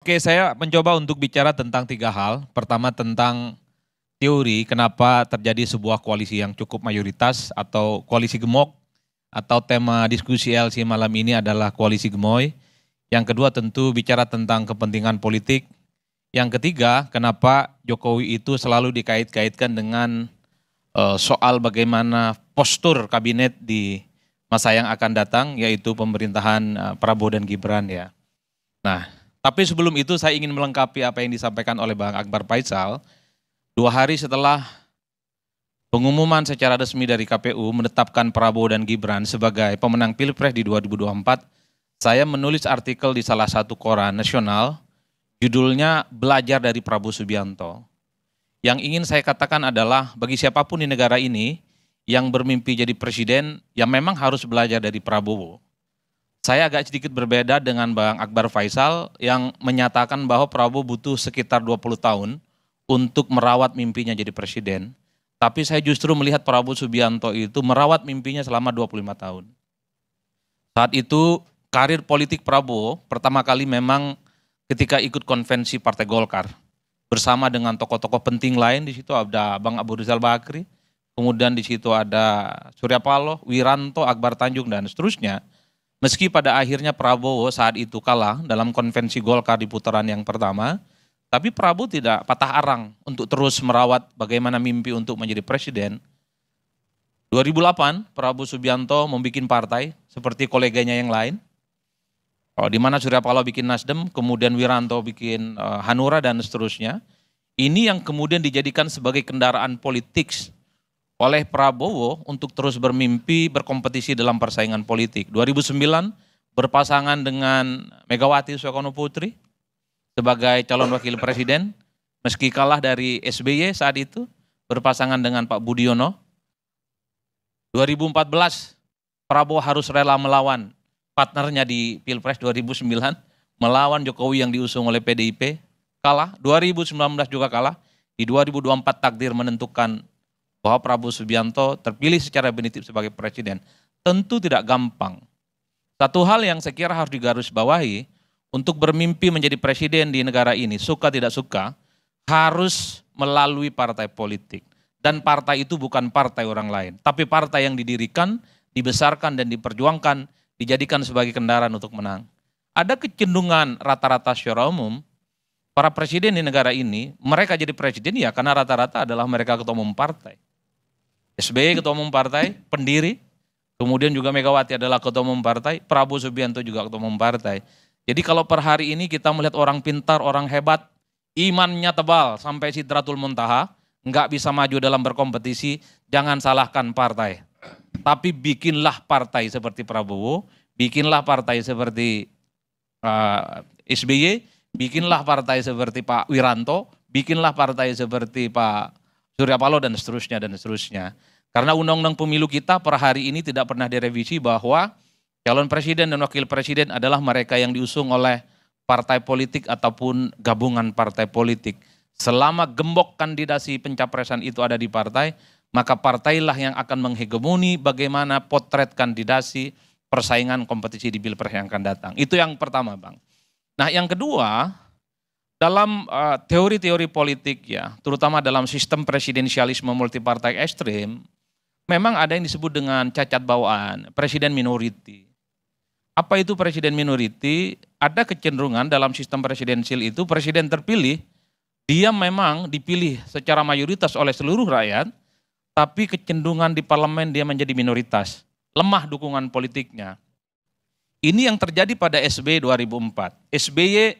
Oke, saya mencoba untuk bicara tentang tiga hal. Pertama tentang teori kenapa terjadi sebuah koalisi yang cukup mayoritas atau koalisi gemuk, atau tema diskusi LC malam ini adalah koalisi gemoy. Yang kedua tentu bicara tentang kepentingan politik. Yang ketiga, kenapa Jokowi itu selalu dikait-kaitkan dengan soal bagaimana postur kabinet di masa yang akan datang, yaitu pemerintahan Prabowo dan Gibran ya. Nah, tapi sebelum itu saya ingin melengkapi apa yang disampaikan oleh Bang Akbar Faisal. 2 hari setelah pengumuman secara resmi dari KPU menetapkan Prabowo dan Gibran sebagai pemenang Pilpres di 2024, saya menulis artikel di salah satu koran nasional, judulnya Belajar dari Prabowo Subianto. Yang ingin saya katakan adalah bagi siapapun di negara ini yang bermimpi jadi presiden, yang memang harus belajar dari Prabowo. Saya agak sedikit berbeda dengan Bang Akbar Faisal yang menyatakan bahwa Prabowo butuh sekitar 20 tahun untuk merawat mimpinya jadi presiden. Tapi saya justru melihat Prabowo Subianto itu merawat mimpinya selama 25 tahun. Saat itu karir politik Prabowo pertama kali memang ketika ikut konvensi Partai Golkar. Bersama dengan tokoh-tokoh penting lain, di situ ada Bang Abu Rizal Bakri, kemudian di situ ada Surya Paloh, Wiranto, Akbar Tanjung, dan seterusnya. Meski pada akhirnya Prabowo saat itu kalah dalam konvensi Golkar di putaran yang pertama, tapi Prabowo tidak patah arang untuk terus merawat bagaimana mimpi untuk menjadi presiden. 2008 Prabowo Subianto membuat partai seperti koleganya yang lain, di mana Surya Paloh bikin Nasdem, kemudian Wiranto bikin Hanura dan seterusnya. Ini yang kemudian dijadikan sebagai kendaraan politik oleh Prabowo untuk terus bermimpi berkompetisi dalam persaingan politik. 2009 berpasangan dengan Megawati Soekarno Putri sebagai calon wakil presiden, meski kalah dari SBY saat itu, berpasangan dengan Pak Budiono. 2014 Prabowo harus rela melawan partnernya di Pilpres 2009, melawan Jokowi yang diusung oleh PDIP, kalah. 2019 juga kalah. Di 2024 takdir menentukan bahwa Prabowo Subianto terpilih secara definitif sebagai presiden. Tentu tidak gampang. Satu hal yang saya kira harus digarisbawahi, untuk bermimpi menjadi presiden di negara ini, suka tidak suka, harus melalui partai politik. Dan partai itu bukan partai orang lain, tapi partai yang didirikan, dibesarkan dan diperjuangkan, dijadikan sebagai kendaraan untuk menang. Ada kecenderungan rata-rata secara umum, para presiden di negara ini, mereka jadi presiden ya karena rata-rata adalah mereka ketua umum partai. SBY ketua umum partai, pendiri, kemudian juga Megawati adalah ketua umum partai, Prabowo Subianto juga ketua umum partai. Jadi kalau per hari ini kita melihat orang pintar, orang hebat, imannya tebal sampai Sidratul Muntaha, nggak bisa maju dalam berkompetisi, jangan salahkan partai. Tapi bikinlah partai seperti Prabowo, bikinlah partai seperti SBY, bikinlah partai seperti Pak Wiranto, bikinlah partai seperti Pak Surya Paloh dan seterusnya dan seterusnya. Karena undang-undang pemilu kita per hari ini tidak pernah direvisi bahwa calon presiden dan wakil presiden adalah mereka yang diusung oleh partai politik ataupun gabungan partai politik. Selama gembok kandidasi pencapresan itu ada di partai, maka partailah yang akan menghegemoni bagaimana potret kandidasi persaingan kompetisi di Pilpres yang akan datang. Itu yang pertama, Bang. Nah, yang kedua, dalam teori-teori politik ya, terutama dalam sistem presidensialisme multipartai ekstrim, memang ada yang disebut dengan cacat bawaan, presiden minority. Apa itu presiden minority? Ada kecenderungan dalam sistem presidensial itu presiden terpilih, dia memang dipilih secara mayoritas oleh seluruh rakyat, tapi kecenderungan di parlemen dia menjadi minoritas, lemah dukungan politiknya. Ini yang terjadi pada SBY 2004. SBY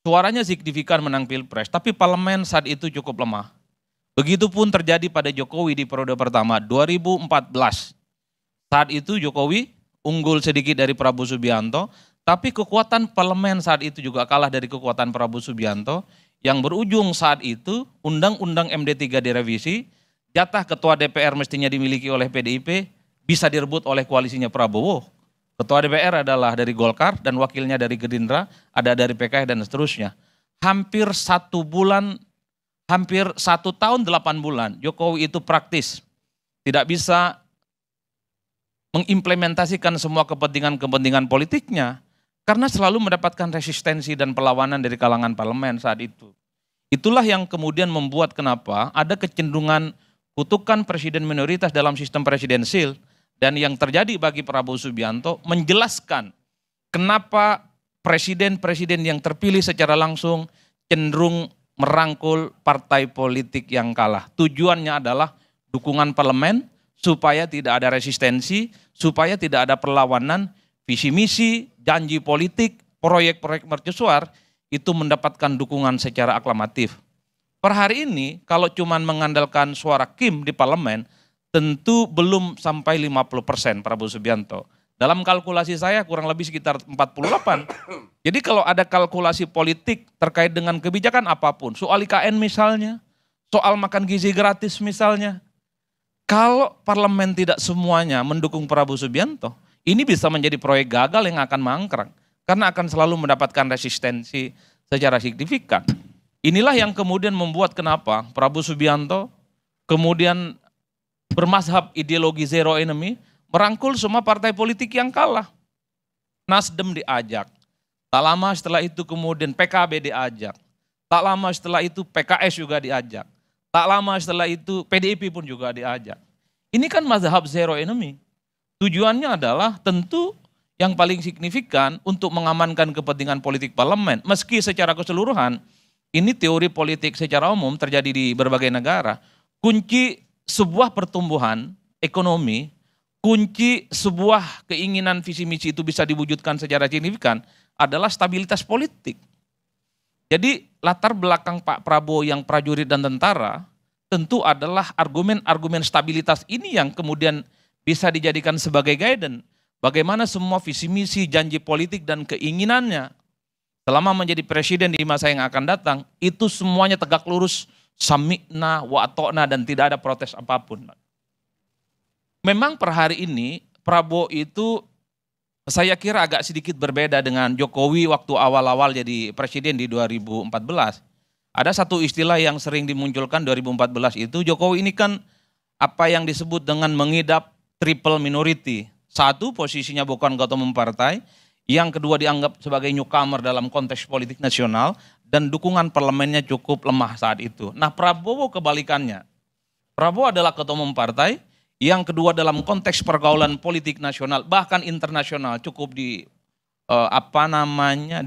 suaranya signifikan menang Pilpres, tapi parlemen saat itu cukup lemah. Begitupun terjadi pada Jokowi di periode pertama, 2014. Saat itu Jokowi unggul sedikit dari Prabowo Subianto, tapi kekuatan parlemen saat itu juga kalah dari kekuatan Prabowo Subianto, yang berujung saat itu Undang-Undang MD3 direvisi, jatah ketua DPR mestinya dimiliki oleh PDIP, bisa direbut oleh koalisinya Prabowo. Ketua DPR adalah dari Golkar dan wakilnya dari Gerindra, ada dari PKS dan seterusnya. Hampir 1 tahun 8 bulan, Jokowi itu praktis tidak bisa mengimplementasikan semua kepentingan-kepentingan politiknya Karena selalu mendapatkan resistensi dan perlawanan dari kalangan parlemen saat itu. Itulah yang kemudian membuat kenapa ada kecenderungan kutukan presiden minoritas dalam sistem presidensil, dan yang terjadi bagi Prabowo Subianto menjelaskan kenapa presiden-presiden yang terpilih secara langsung cenderung merangkul partai politik yang kalah. Tujuannya adalah dukungan parlemen supaya tidak ada resistensi, supaya tidak ada perlawanan, visi misi, janji politik, proyek-proyek mercusuar itu mendapatkan dukungan secara aklamatif. Per hari ini kalau cuma mengandalkan suara Kim di parlemen, tentu belum sampai 50% Prabowo Subianto. Dalam kalkulasi saya kurang lebih sekitar 48. Jadi kalau ada kalkulasi politik terkait dengan kebijakan apapun, soal IKN misalnya, soal makan gizi gratis misalnya, kalau parlemen tidak semuanya mendukung Prabowo Subianto, ini bisa menjadi proyek gagal yang akan mangkrak. Karena akan selalu mendapatkan resistensi secara signifikan. Inilah yang kemudian membuat kenapa Prabowo Subianto kemudian bermazhab ideologi zero enemy, merangkul semua partai politik yang kalah. Nasdem diajak, tak lama setelah itu kemudian PKB diajak, tak lama setelah itu PKS juga diajak, tak lama setelah itu PDIP pun juga diajak. Ini kan mazhab zero enemy. Tujuannya adalah tentu yang paling signifikan untuk mengamankan kepentingan politik parlemen. Meski secara keseluruhan, ini teori politik secara umum terjadi di berbagai negara. Kunci sebuah pertumbuhan ekonomi, kunci sebuah keinginan visi misi itu bisa diwujudkan secara signifikan adalah stabilitas politik. Jadi latar belakang Pak Prabowo yang prajurit dan tentara tentu adalah argumen-argumen stabilitas ini yang kemudian bisa dijadikan sebagai guidance. Bagaimana semua visi misi, janji politik dan keinginannya selama menjadi presiden di masa yang akan datang, itu semuanya tegak lurus, sami'na wa atokna dan tidak ada protes apapun. Memang per hari ini Prabowo itu saya kira agak sedikit berbeda dengan Jokowi waktu awal-awal jadi presiden di 2014. Ada satu istilah yang sering dimunculkan 2014 itu, Jokowi ini kan apa yang disebut dengan mengidap triple minority. Satu, posisinya bukan ketua umum partai, yang kedua dianggap sebagai newcomer dalam konteks politik nasional, dan dukungan parlemennya cukup lemah saat itu. Nah Prabowo kebalikannya. Prabowo adalah ketua umum partai, yang kedua dalam konteks pergaulan politik nasional, bahkan internasional cukup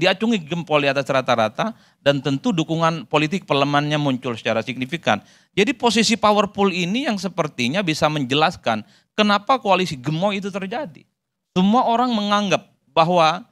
diacungi jempol di atas rata-rata, dan tentu dukungan politik parlemennya muncul secara signifikan. Jadi posisi powerful ini yang sepertinya bisa menjelaskan kenapa koalisi gemoy itu terjadi. Semua orang menganggap bahwa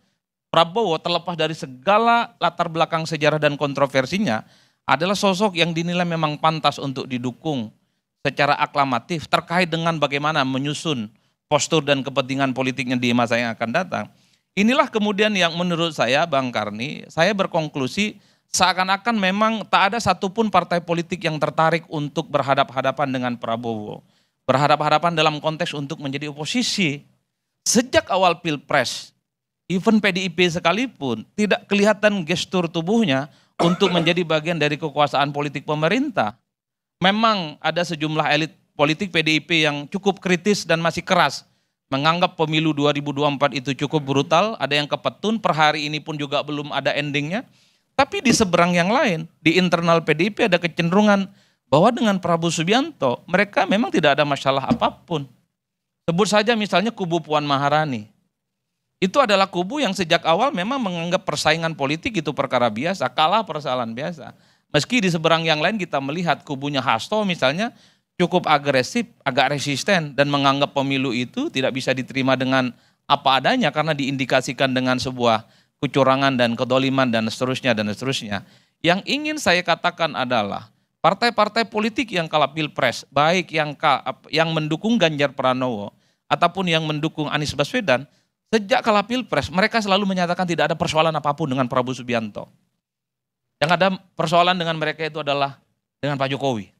Prabowo terlepas dari segala latar belakang sejarah dan kontroversinya adalah sosok yang dinilai memang pantas untuk didukung secara aklamatif terkait dengan bagaimana menyusun postur dan kepentingan politiknya di masa yang akan datang. Inilah kemudian yang menurut saya Bang Karni, saya berkonklusi seakan-akan memang tak ada satupun partai politik yang tertarik untuk berhadap-hadapan dengan Prabowo. Berhadap-hadapan dalam konteks untuk menjadi oposisi. Sejak awal Pilpres, even PDIP sekalipun tidak kelihatan gestur tubuhnya untuk menjadi bagian dari kekuasaan politik pemerintah. Memang ada sejumlah elit politik PDIP yang cukup kritis dan masih keras menganggap pemilu 2024 itu cukup brutal, ada yang kepetun, per hari ini pun juga belum ada endingnya. Tapi di seberang yang lain, di internal PDIP ada kecenderungan bahwa dengan Prabowo Subianto mereka memang tidak ada masalah apapun. Sebut saja misalnya kubu Puan Maharani. Itu adalah kubu yang sejak awal memang menganggap persaingan politik itu perkara biasa, kalah persoalan biasa. Meski di seberang yang lain kita melihat kubunya Hasto misalnya cukup agresif, agak resisten dan menganggap pemilu itu tidak bisa diterima dengan apa adanya karena diindikasikan dengan sebuah kecurangan dan kedoliman dan seterusnya dan seterusnya. Yang ingin saya katakan adalah partai-partai politik yang kalah Pilpres, baik yang mendukung Ganjar Pranowo ataupun yang mendukung Anies Baswedan, sejak kalah Pilpres mereka selalu menyatakan tidak ada persoalan apapun dengan Prabowo Subianto. Yang ada persoalan dengan mereka itu adalah dengan Pak Jokowi.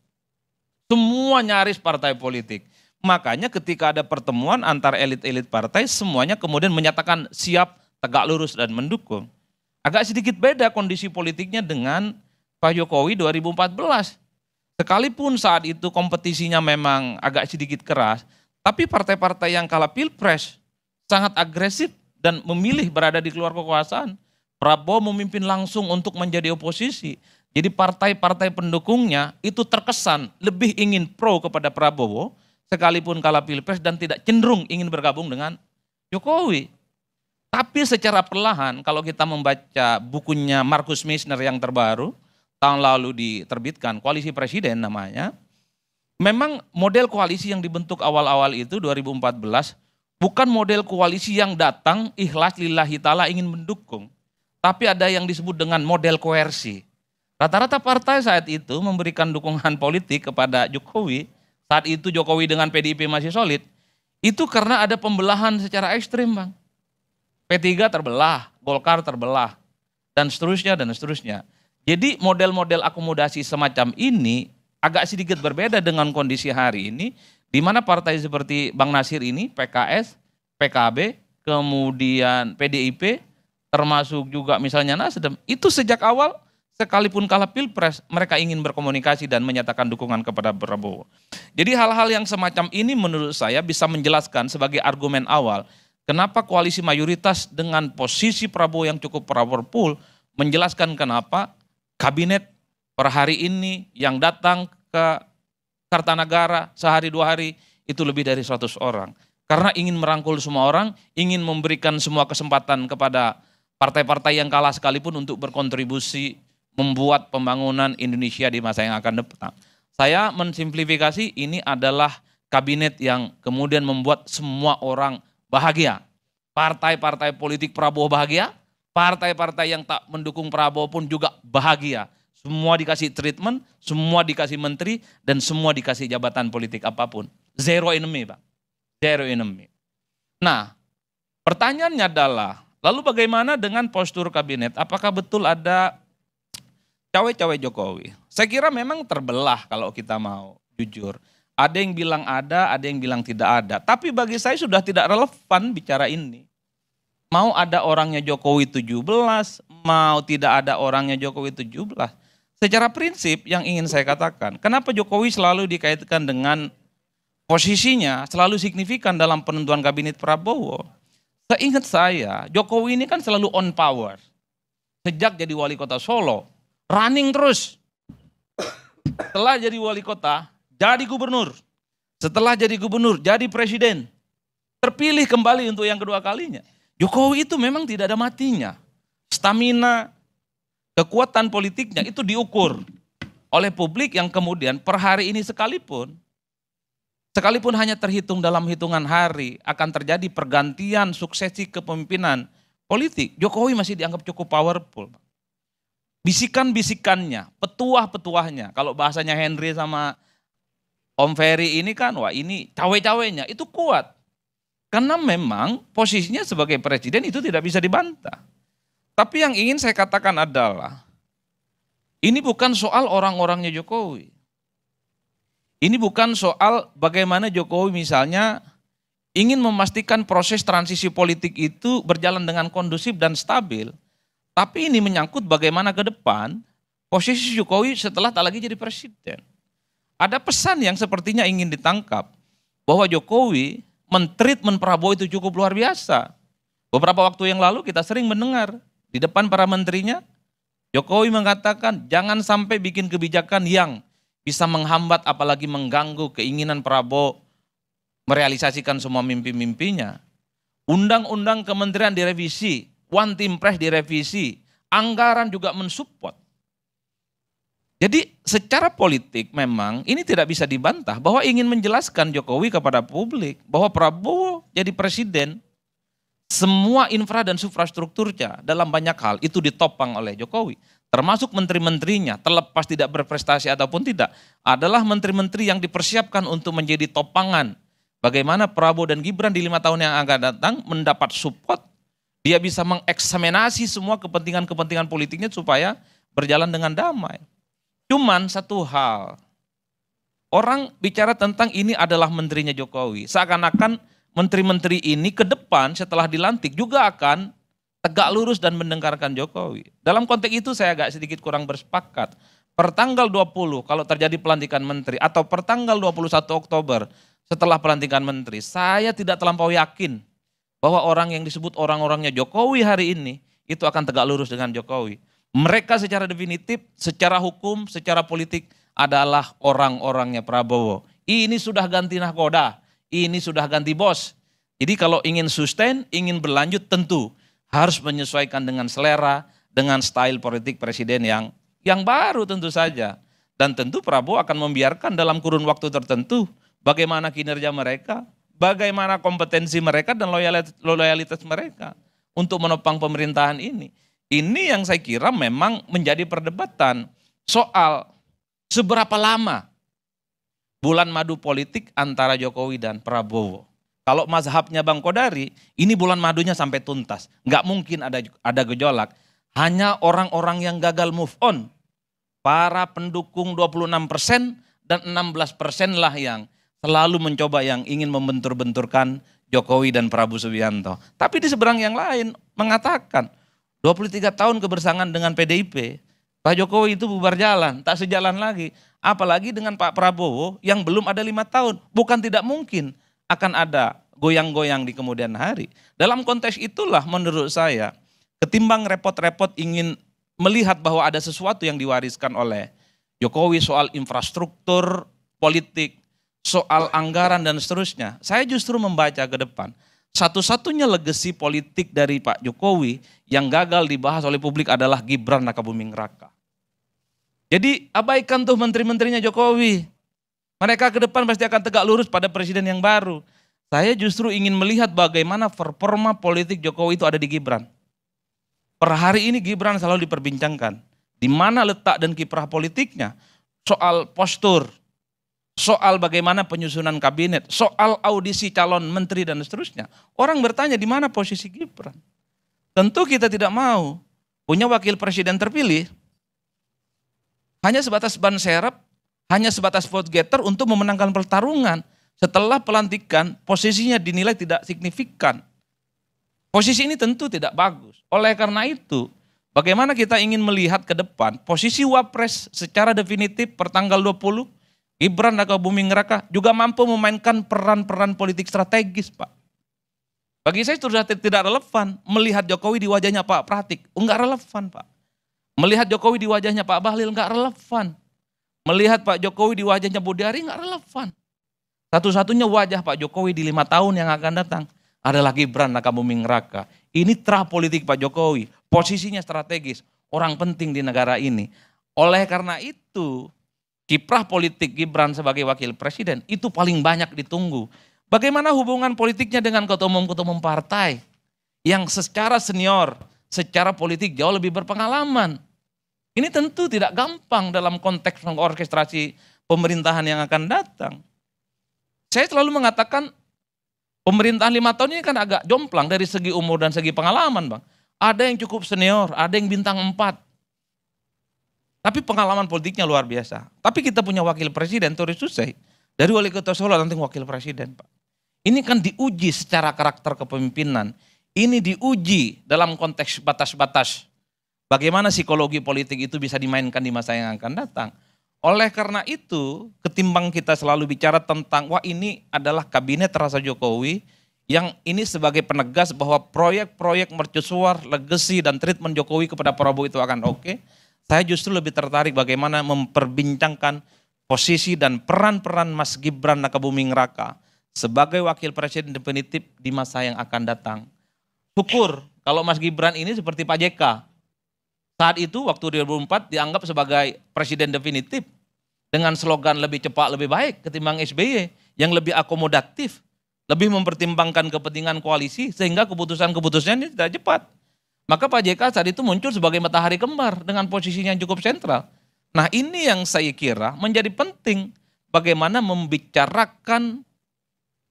Semua nyaris partai politik. Makanya ketika ada pertemuan antar elit-elit partai, semuanya kemudian menyatakan siap, tegak lurus dan mendukung. Agak sedikit beda kondisi politiknya dengan Pak Jokowi 2014. Sekalipun saat itu kompetisinya memang agak sedikit keras, tapi partai-partai yang kalah Pilpres sangat agresif dan memilih berada di luar kekuasaan. Prabowo memimpin langsung untuk menjadi oposisi. Jadi partai-partai pendukungnya itu terkesan lebih ingin pro kepada Prabowo sekalipun kalah pilpres dan tidak cenderung ingin bergabung dengan Jokowi. Tapi secara perlahan kalau kita membaca bukunya Markus Misner yang terbaru, tahun lalu diterbitkan, Koalisi Presiden namanya, memang model koalisi yang dibentuk awal-awal itu 2014 bukan model koalisi yang datang ikhlas lillahi ta'ala ingin mendukung. Tapi ada yang disebut dengan model koersi. Rata-rata partai saat itu memberikan dukungan politik kepada Jokowi, saat itu Jokowi dengan PDIP masih solid, itu karena ada pembelahan secara ekstrim, Bang. P3 terbelah, Golkar terbelah, dan seterusnya, dan seterusnya. Jadi model-model akomodasi semacam ini agak sedikit berbeda dengan kondisi hari ini, di mana partai seperti Bang Nasir ini, PKS, PKB, kemudian PDIP, termasuk juga misalnya Nasdem, itu sejak awal sekalipun kalah pilpres, mereka ingin berkomunikasi dan menyatakan dukungan kepada Prabowo. Jadi hal-hal yang semacam ini menurut saya bisa menjelaskan sebagai argumen awal, kenapa koalisi mayoritas dengan posisi Prabowo yang cukup powerful, menjelaskan kenapa kabinet per hari ini yang datang ke Kartanagara sehari 2 hari itu lebih dari 100 orang. Karena ingin merangkul semua orang, ingin memberikan semua kesempatan kepada partai-partai yang kalah sekalipun untuk berkontribusi membuat pembangunan Indonesia di masa yang akan datang. Saya mensimplifikasi ini adalah kabinet yang kemudian membuat semua orang bahagia. Partai-partai politik Prabowo bahagia, partai-partai yang tak mendukung Prabowo pun juga bahagia. Semua dikasih treatment, semua dikasih menteri, dan semua dikasih jabatan politik apapun. Zero enemy, Pak. Zero enemy. Nah, pertanyaannya adalah, lalu bagaimana dengan postur kabinet? Apakah betul ada cawe-cawe Jokowi? Saya kira memang terbelah kalau kita mau jujur. Ada yang bilang ada yang bilang tidak ada. Tapi bagi saya sudah tidak relevan bicara ini. Mau ada orangnya Jokowi 17, mau tidak ada orangnya Jokowi 17. Secara prinsip yang ingin saya katakan, kenapa Jokowi selalu dikaitkan dengan posisinya selalu signifikan dalam penentuan kabinet Prabowo? Seingat saya, Jokowi ini kan selalu on power. Sejak jadi wali kota Solo, running terus. Setelah jadi wali kota, jadi gubernur. Setelah jadi gubernur, jadi presiden. Terpilih kembali untuk yang kedua kalinya. Jokowi itu memang tidak ada matinya. Stamina, kekuatan politiknya itu diukur oleh publik yang kemudian per hari ini sekalipun hanya terhitung dalam hitungan hari akan terjadi pergantian suksesi kepemimpinan politik, Jokowi masih dianggap cukup powerful. Bisikan-bisikannya, petuah-petuahnya, kalau bahasanya Henry sama Om Ferry ini kan, wah ini cawe-cawenya itu kuat. Karena memang posisinya sebagai presiden itu tidak bisa dibantah. Tapi yang ingin saya katakan adalah, ini bukan soal orang-orangnya Jokowi. Ini bukan soal bagaimana Jokowi misalnya ingin memastikan proses transisi politik itu berjalan dengan kondusif dan stabil. Tapi ini menyangkut bagaimana ke depan posisi Jokowi setelah tak lagi jadi presiden. Ada pesan yang sepertinya ingin ditangkap, bahwa Jokowi men-treatment Prabowo itu cukup luar biasa. Beberapa waktu yang lalu kita sering mendengar, di depan para menterinya, Jokowi mengatakan jangan sampai bikin kebijakan yang bisa menghambat apalagi mengganggu keinginan Prabowo merealisasikan semua mimpi-mimpinya. Undang-undang kementerian direvisi, One Team Press direvisi, anggaran juga mensupport. Jadi secara politik memang ini tidak bisa dibantah bahwa ingin menjelaskan Jokowi kepada publik bahwa Prabowo jadi presiden, semua infra dan infrastrukturnya dalam banyak hal itu ditopang oleh Jokowi. Termasuk menteri-menterinya, terlepas tidak berprestasi ataupun tidak, adalah menteri-menteri yang dipersiapkan untuk menjadi topangan. Bagaimana Prabowo dan Gibran di 5 tahun yang akan datang mendapat support, dia bisa mengeksaminasi semua kepentingan-kepentingan politiknya supaya berjalan dengan damai. Cuman satu hal, orang bicara tentang ini adalah menterinya Jokowi. Seakan-akan menteri-menteri ini ke depan setelah dilantik juga akan tegak lurus dan mendengarkan Jokowi. Dalam konteks itu saya agak sedikit kurang bersepakat. Per tanggal 20 kalau terjadi pelantikan menteri atau per tanggal 21 Oktober setelah pelantikan menteri, saya tidak terlampau yakin bahwa orang yang disebut orang-orangnya Jokowi hari ini itu akan tegak lurus dengan Jokowi. Mereka secara definitif, secara hukum, secara politik adalah orang-orangnya Prabowo. Ini sudah ganti nahkoda, ini sudah ganti bos. Jadi kalau ingin sustain, ingin berlanjut tentu harus menyesuaikan dengan selera, dengan style politik presiden yang baru tentu saja. Dan tentu Prabowo akan membiarkan dalam kurun waktu tertentu bagaimana kinerja mereka, bagaimana kompetensi mereka dan loyalitas mereka untuk menopang pemerintahan ini. Ini yang saya kira memang menjadi perdebatan soal seberapa lama bulan madu politik antara Jokowi dan Prabowo. Kalau mazhabnya Bang Kodari, ini bulan madunya sampai tuntas. Nggak mungkin ada gejolak. Hanya orang-orang yang gagal move on. Para pendukung 26% dan 16% lah yang selalu mencoba yang ingin membentur-benturkan Jokowi dan Prabowo Subianto. Tapi di seberang yang lain mengatakan 23 tahun kebersamaan dengan PDIP, Pak Jokowi itu bubar jalan, tak sejalan lagi. Apalagi dengan Pak Prabowo yang belum ada 5 tahun. Bukan tidak mungkin akan ada goyang-goyang di kemudian hari. Dalam konteks itulah menurut saya, ketimbang repot-repot ingin melihat bahwa ada sesuatu yang diwariskan oleh Jokowi soal infrastruktur politik, soal anggaran dan seterusnya. Saya justru membaca ke depan. Satu-satunya legasi politik dari Pak Jokowi yang gagal dibahas oleh publik adalah Gibran Rakabuming Raka. Jadi abaikan tuh menteri-menterinya Jokowi. Mereka ke depan pasti akan tegak lurus pada presiden yang baru. Saya justru ingin melihat bagaimana performa politik Jokowi itu ada di Gibran. Per hari ini Gibran selalu diperbincangkan. Di mana letak dan kiprah politiknya. Soal postur, soal bagaimana penyusunan kabinet, soal audisi calon menteri dan seterusnya. Orang bertanya di mana posisi Gibran. Tentu kita tidak mau punya wakil presiden terpilih hanya sebatas ban serep, hanya sebatas vote getter untuk memenangkan pertarungan. Setelah pelantikan posisinya dinilai tidak signifikan. Posisi ini tentu tidak bagus. Oleh karena itu, bagaimana kita ingin melihat ke depan posisi Wapres secara definitif pertanggal 20, Gibran Rakabuming Raka juga mampu memainkan peran-peran politik strategis, Pak. Bagi saya sudah tidak relevan melihat Jokowi di wajahnya Pak Pratik. Enggak relevan, Pak. Melihat Jokowi di wajahnya Pak Bahlil enggak relevan. Melihat Pak Jokowi di wajahnya Budiari enggak relevan. Satu-satunya wajah Pak Jokowi di 5 tahun yang akan datang adalah Gibran Rakabuming Raka. Ini terah politik Pak Jokowi. Posisinya strategis. Orang penting di negara ini. Oleh karena itu, kiprah politik Gibran sebagai wakil presiden itu paling banyak ditunggu. Bagaimana hubungan politiknya dengan ketua umum partai yang secara senior, secara politik jauh lebih berpengalaman. Ini tentu tidak gampang dalam konteks orkestrasi pemerintahan yang akan datang. Saya selalu mengatakan pemerintahan 5 tahun ini kan agak jomplang dari segi umur dan segi pengalaman, Bang. Ada yang cukup senior, ada yang bintang 4. Tapi pengalaman politiknya luar biasa. Tapi kita punya wakil presiden, Tori Susei. Dari wali kota Solo nanti wakil presiden, Pak. Ini kan diuji secara karakter kepemimpinan. Ini diuji dalam konteks batas-batas. Bagaimana psikologi politik itu bisa dimainkan di masa yang akan datang. Oleh karena itu, ketimbang kita selalu bicara tentang, wah ini adalah kabinet rasa Jokowi, yang ini sebagai penegas bahwa proyek-proyek mercusuar, legacy dan treatment Jokowi kepada Prabowo itu akan oke. Saya justru lebih tertarik bagaimana memperbincangkan posisi dan peran-peran Mas Gibran Rakabuming Raka sebagai wakil presiden definitif di masa yang akan datang. Syukur kalau Mas Gibran ini seperti Pak JK. Saat itu waktu 2004 dianggap sebagai presiden definitif dengan slogan lebih cepat lebih baik ketimbang SBY yang lebih akomodatif, lebih mempertimbangkan kepentingan koalisi sehingga keputusan-keputusannya ini tidak cepat. Maka Pak JK saat itu muncul sebagai matahari kembar dengan posisinya yang cukup sentral. Nah ini yang saya kira menjadi penting bagaimana membicarakan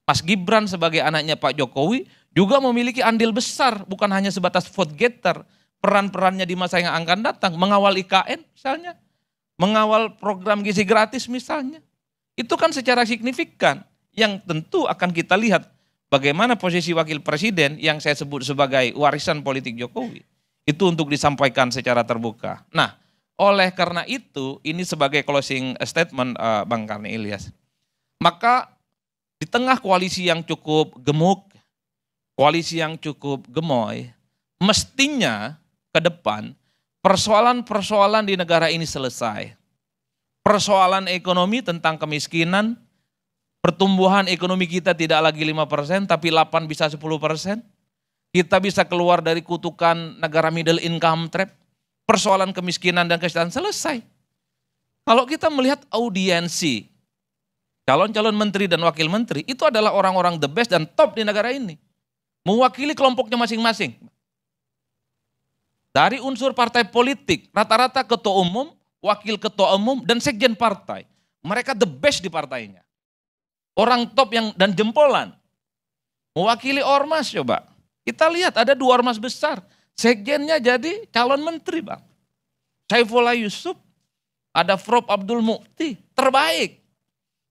Mas Gibran sebagai anaknya Pak Jokowi juga memiliki andil besar bukan hanya sebatas vote getter, peran-perannya di masa yang akan datang, mengawal IKN misalnya, mengawal program gizi gratis misalnya. Itu kan secara signifikan yang tentu akan kita lihat bagaimana posisi wakil presiden yang saya sebut sebagai warisan politik Jokowi. Itu untuk disampaikan secara terbuka. Nah, oleh karena itu ini sebagai closing statement Bang Karni Ilyas. Maka di tengah koalisi yang cukup gemuk, koalisi yang cukup gemoy, mestinya ke depan persoalan-persoalan di negara ini selesai. Persoalan ekonomi tentang kemiskinan, pertumbuhan ekonomi kita tidak lagi 5%, tapi 8 bisa 10%. Kita bisa keluar dari kutukan negara middle income trap. Persoalan kemiskinan dan kesejahteraan selesai. Kalau kita melihat audiensi, calon-calon menteri dan wakil menteri, itu adalah orang-orang the best dan top di negara ini. Mewakili kelompoknya masing-masing. Dari unsur partai politik, rata-rata ketua umum, wakil ketua umum, dan sekjen partai. Mereka the best di partainya. Orang top dan jempolan. Mewakili ormas coba. Kita lihat ada 2 ormas besar. Sekjennya jadi calon menteri, Bang. Saifullah Yusuf, ada Prof. Abdul Mukti, terbaik.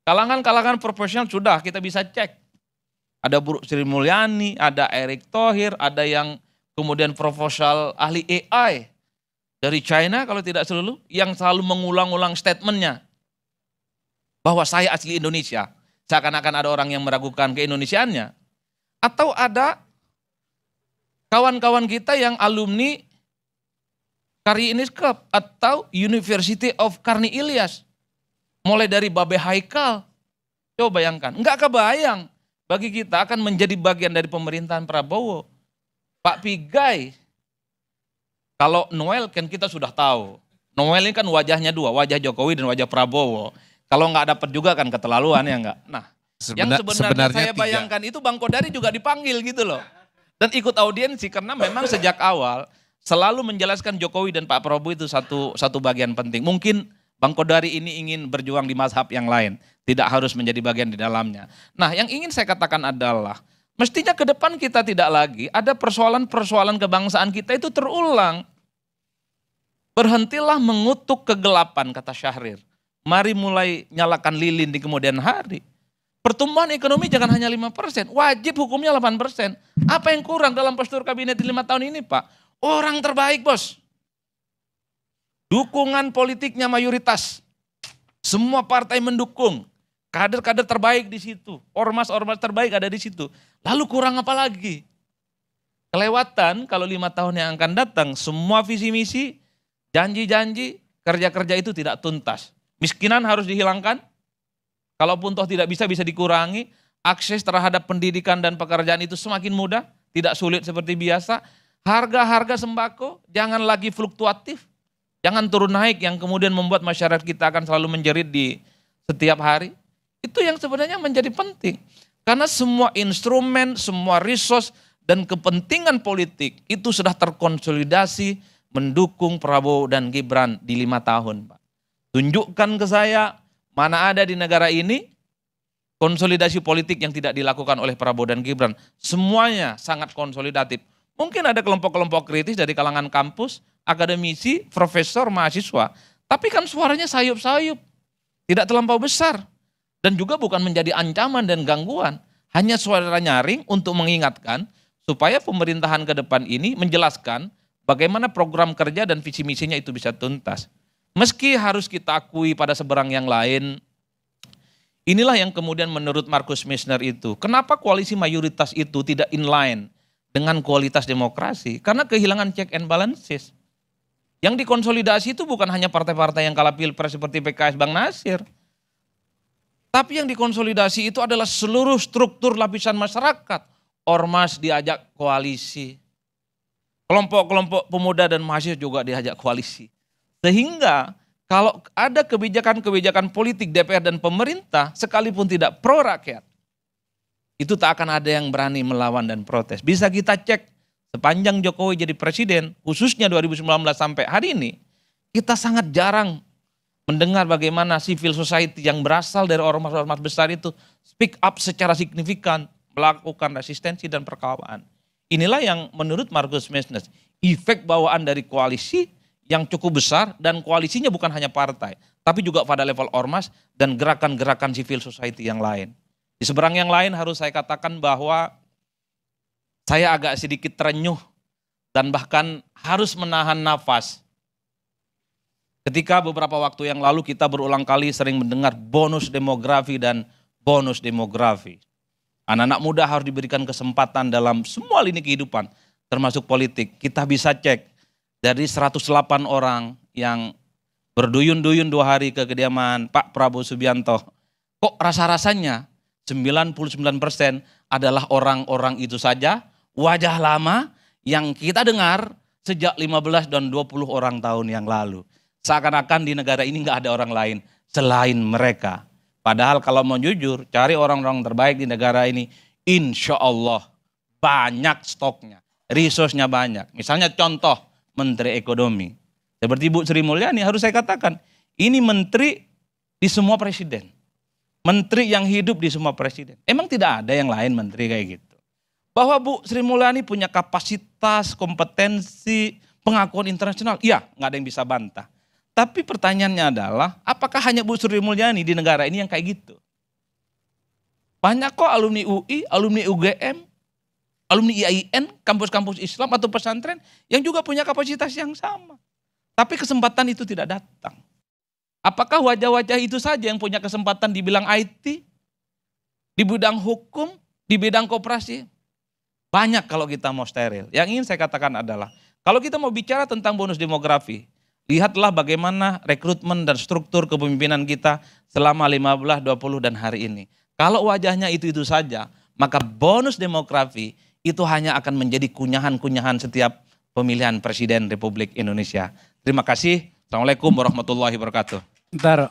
Kalangan-kalangan profesional sudah kita bisa cek. Ada Bu Sri Mulyani, ada Erick Thohir, ada yang kemudian proposal ahli AI dari China kalau tidak selalu, yang selalu mengulang-ulang statementnya bahwa saya asli Indonesia. Seakan-akan ada orang yang meragukan keindonesiaannya. Atau ada kawan-kawan kita yang alumni Karya Iniskap atau University of Karni Ilyas. Mulai dari Babe Haikal. Coba bayangkan, enggak kebayang bagi kita akan menjadi bagian dari pemerintahan Prabowo. Pak Pigai, kalau Noel kan kita sudah tahu. Noel ini kan wajahnya 2, wajah Jokowi dan wajah Prabowo. Kalau enggak dapat juga kan keterlaluan ya enggak. Nah, yang sebenarnya saya bayangkan itu Bang Kodari juga dipanggil gitu loh. Dan ikut audiensi karena memang sejak awal selalu menjelaskan Jokowi dan Pak Prabowo itu satu bagian penting. Mungkin Bang Kodari ini ingin berjuang di mazhab yang lain, tidak harus menjadi bagian di dalamnya. Nah, yang ingin saya katakan adalah mestinya ke depan kita tidak lagi ada persoalan-persoalan kebangsaan kita itu terulang. Berhentilah mengutuk kegelapan, kata Syahrir. Mari mulai nyalakan lilin di kemudian hari. Pertumbuhan ekonomi jangan hanya 5%, wajib hukumnya 8%. Apa yang kurang dalam postur kabinet 5 tahun ini, Pak? Orang terbaik, Bos. Dukungan politiknya mayoritas. Semua partai mendukung. Kader-kader terbaik di situ. Ormas-ormas terbaik ada di situ. Lalu kurang apa lagi? Kelewatan kalau 5 tahun yang akan datang, semua visi misi, janji-janji, kerja-kerja itu tidak tuntas. Miskinan harus dihilangkan. Kalaupun toh tidak bisa dikurangi, akses terhadap pendidikan dan pekerjaan itu semakin mudah, tidak sulit seperti biasa. Harga-harga sembako jangan lagi fluktuatif, jangan turun naik yang kemudian membuat masyarakat kita akan selalu menjerit di setiap hari. Itu yang sebenarnya menjadi penting. Karena semua instrumen, semua resource dan kepentingan politik itu sudah terkonsolidasi mendukung Prabowo dan Gibran di 5 tahun, Pak. Tunjukkan ke saya mana ada di negara ini konsolidasi politik yang tidak dilakukan oleh Prabowo dan Gibran. Semuanya sangat konsolidatif. Mungkin ada kelompok-kelompok kritis dari kalangan kampus, akademisi, profesor, mahasiswa. Tapi kan suaranya sayup-sayup. Tidak terlampau besar. Dan juga bukan menjadi ancaman dan gangguan. Hanya suara nyaring untuk mengingatkan supaya pemerintahan ke depan ini menjelaskan bagaimana program kerja dan visi misinya itu bisa tuntas. Meski harus kita akui pada seberang yang lain, inilah yang kemudian menurut Marcus Messner itu, kenapa koalisi mayoritas itu tidak inline dengan kualitas demokrasi? Karena kehilangan check and balances. Yang dikonsolidasi itu bukan hanya partai-partai yang kalah pilpres seperti PKS Bang Nasir. Tapi yang dikonsolidasi itu adalah seluruh struktur lapisan masyarakat. Ormas diajak koalisi. Kelompok-kelompok pemuda dan mahasiswa juga diajak koalisi. Sehingga kalau ada kebijakan-kebijakan politik DPR dan pemerintah sekalipun tidak pro rakyat, itu tak akan ada yang berani melawan dan protes. Bisa kita cek sepanjang Jokowi jadi presiden, khususnya 2019 sampai hari ini, kita sangat jarang mendengar bagaimana civil society yang berasal dari ormas-ormas besar itu speak up secara signifikan, melakukan resistensi dan perkawaan. Inilah yang menurut Marcus Messner, efek bawaan dari koalisi yang cukup besar dan koalisinya bukan hanya partai, tapi juga pada level ormas dan gerakan-gerakan civil society yang lain. Di seberang yang lain harus saya katakan bahwa saya agak sedikit terenyuh dan bahkan harus menahan nafas. Ketika beberapa waktu yang lalu kita berulang kali sering mendengar bonus demografi dan bonus demografi. Anak-anak muda harus diberikan kesempatan dalam semua lini kehidupan, termasuk politik. Kita bisa cek dari 108 orang yang berduyun-duyun 2 hari ke kediaman Pak Prabowo Subianto. Kok rasa-rasanya 99% adalah orang-orang itu saja, wajah lama yang kita dengar sejak 15 dan 20 orang tahun yang lalu. Seakan-akan di negara ini nggak ada orang lain selain mereka. Padahal kalau mau jujur, cari orang-orang terbaik di negara ini, insya Allah banyak stoknya, resource-nya banyak. Misalnya contoh Menteri Ekonomi. Seperti Bu Sri Mulyani harus saya katakan, ini menteri di semua presiden. Menteri yang hidup di semua presiden. Emang tidak ada yang lain menteri kayak gitu. Bahwa Bu Sri Mulyani punya kapasitas, kompetensi, pengakuan internasional, iya nggak ada yang bisa bantah. Tapi pertanyaannya adalah, apakah hanya Bu Sri Mulyani di negara ini yang kayak gitu? Banyak kok alumni UI, alumni UGM, alumni IAIN, kampus-kampus Islam atau pesantren yang juga punya kapasitas yang sama. Tapi kesempatan itu tidak datang. Apakah wajah-wajah itu saja yang punya kesempatan di bidang IT, di bidang hukum, di bidang koperasi? Banyak kalau kita mau steril. Yang ingin saya katakan adalah, kalau kita mau bicara tentang bonus demografi, lihatlah bagaimana rekrutmen dan struktur kepemimpinan kita selama 15, 20 dan hari ini. Kalau wajahnya itu saja, maka bonus demografi itu hanya akan menjadi kunyahan-kunyahan setiap pemilihan Presiden Republik Indonesia. Terima kasih. Assalamualaikum warahmatullahi wabarakatuh. Bentar.